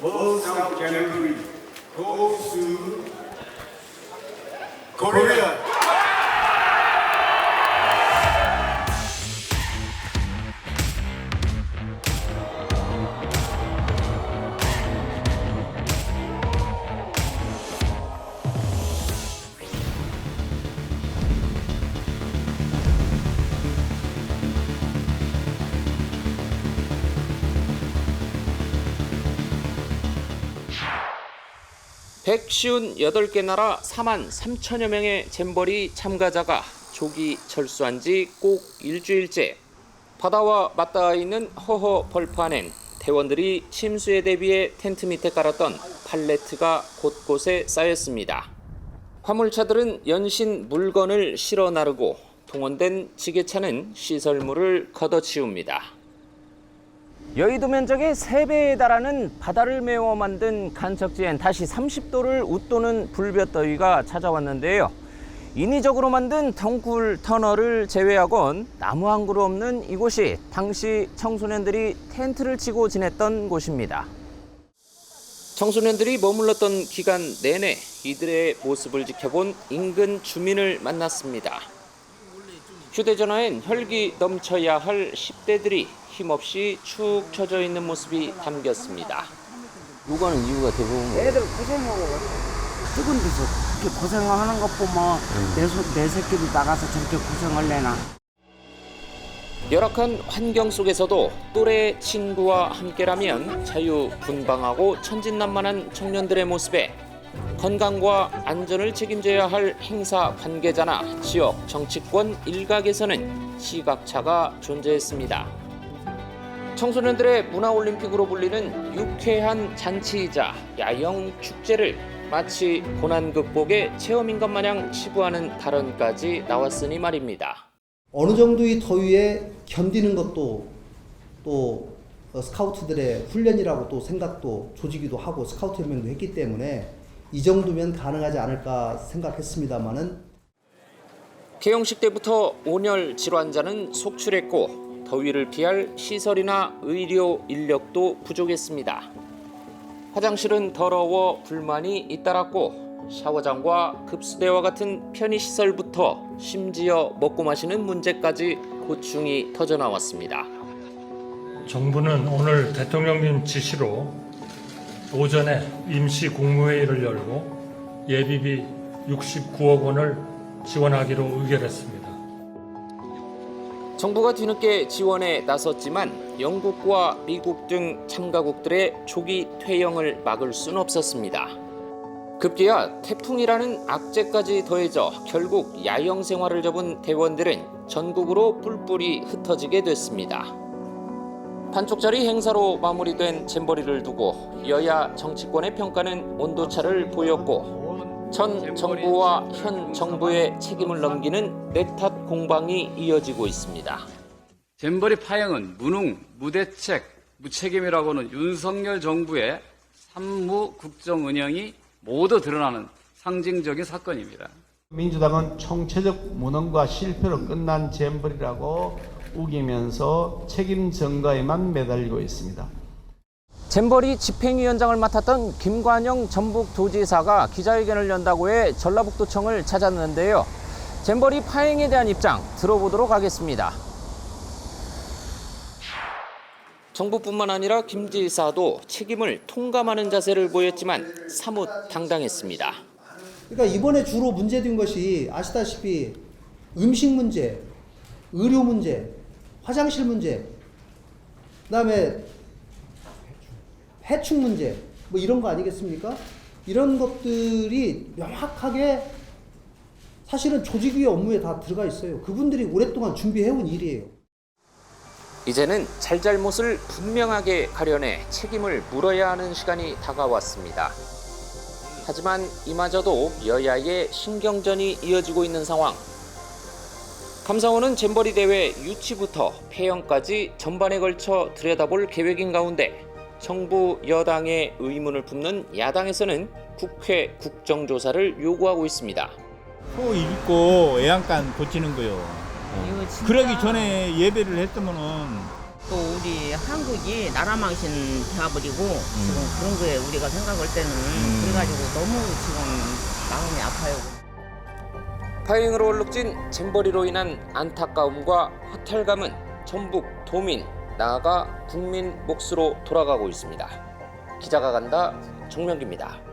World Cup January goes to Korea. (158개) 나라 4만 3천여 명의 잼버리 참가자가 조기 철수한 지 꼭 일주일째. 바다와 맞닿아 있는 허허 벌프 안엔 대원들이 침수에 대비해 텐트 밑에 깔았던 팔레트가 곳곳에 쌓였습니다. 화물차들은 연신 물건을 실어 나르고 동원된 지게차는 시설물을 걷어치웁니다. 여의도 면적의 3배에 달하는 바다를 메워 만든 간척지엔 다시 30도를 웃도는 불볕더위가 찾아왔는데요. 인위적으로 만든 덩굴 터널을 제외하곤 나무 한 그루 없는 이곳이 당시 청소년들이 텐트를 치고 지냈던 곳입니다. 청소년들이 머물렀던 기간 내내 이들의 모습을 지켜본 인근 주민을 만났습니다. 휴대전화엔 혈기 넘쳐야 할 10대들이 힘없이 축 처져 있는 모습이 담겼습니다. 요가는 이유가 대부분 애들 고생하고 뜨거운 데서 그렇게 고생하는 것 보면 내 새끼도 나가서 저렇게 고생할래나. 열악한 환경 속에서도 또래 친구와 함께라면 자유분방하고 천진난만한 청년들의 모습에 건강과 안전을 책임져야 할 행사 관계자나 지역 정치권 일각에서는 시각차가 존재했습니다. 청소년들의 문화올림픽으로 불리는 유쾌한 잔치이자 야영 축제를 마치 고난 극복의 체험인 것 마냥 치부하는 발언까지 나왔으니 말입니다. 어느 정도의 더위에 견디는 것도 또 스카우트들의 훈련이라고 또 생각도 조직이도 하고 스카우트 연맹도 했기 때문에 이 정도면 가능하지 않을까 생각했습니다마는 개영식 때부터 온열 질환자는 속출했고 더위를 피할 시설이나 의료 인력도 부족했습니다. 화장실은 더러워 불만이 잇따랐고 샤워장과 급수대와 같은 편의시설부터 심지어 먹고 마시는 문제까지 고충이 터져나왔습니다. 정부는 오늘 대통령님 지시로 오전에 임시 국무회의를 열고 예비비 69억 원을 지원하기로 의결했습니다. 정부가 뒤늦게 지원에 나섰지만 영국과 미국 등 참가국들의 조기 퇴영을 막을 순 없었습니다. 급기야 태풍이라는 악재까지 더해져 결국 야영 생활을 접은 대원들은 전국으로 뿔뿔이 흩어지게 됐습니다. 반쪽짜리 행사로 마무리된 잼버리를 두고 여야 정치권의 평가는 온도차를 보였고 전 정부와 현 정부의 책임을 넘기는 내탓 공방이 이어지고 있습니다. 잼버리 파행은 무능, 무대책, 무책임이라고는 윤석열 정부의 산무 국정 운영이 모두 드러나는 상징적인 사건입니다. 민주당은 총체적 무능과 실패로 끝난 잼버리라고 우기면서 책임 전가에만 매달리고 있습니다. 잼버리 집행위원장을 맡았던 김관영 전북도지사가 기자회견을 연다고 해 전라북도청을 찾았는데요. 잼버리 파행에 대한 입장 들어보도록 하겠습니다. 정부뿐만 아니라 김 지사도 책임을 통감하는 자세를 보였지만 사뭇 당당했습니다. 그러니까 이번에 주로 문제된 것이 아시다시피 음식 문제, 의료 문제, 화장실 문제, 그다음에 해충 문제 뭐 이런 거 아니겠습니까? 이런 것들이 명확하게 사실은 조직위의 업무에 다 들어가 있어요. 그분들이 오랫동안 준비해온 일이에요. 이제는 잘잘못을 분명하게 가려내 책임을 물어야 하는 시간이 다가왔습니다. 하지만 이마저도 여야의 신경전이 이어지고 있는 상황. 감사원은 잼버리 대회 유치부터 폐영까지 전반에 걸쳐 들여다볼 계획인 가운데 정부 여당의 의문을 품는 야당에서는 국회 국정조사를 요구하고 있습니다. 소 읽고 애양간 고치는 거요. 그러기 전에 예배를 했으면은 또 우리 한국이 나라망신 되어버리고 지금 그런 거에 우리가 생각할 때는 그래가지고 너무 지금 마음이 아파요. 파행으로 얼룩진 잼버리로 인한 안타까움과 허탈감은 전북 도민, 나아가 국민 몫으로 돌아가고 있습니다. 기자가 간다, 정명기입니다.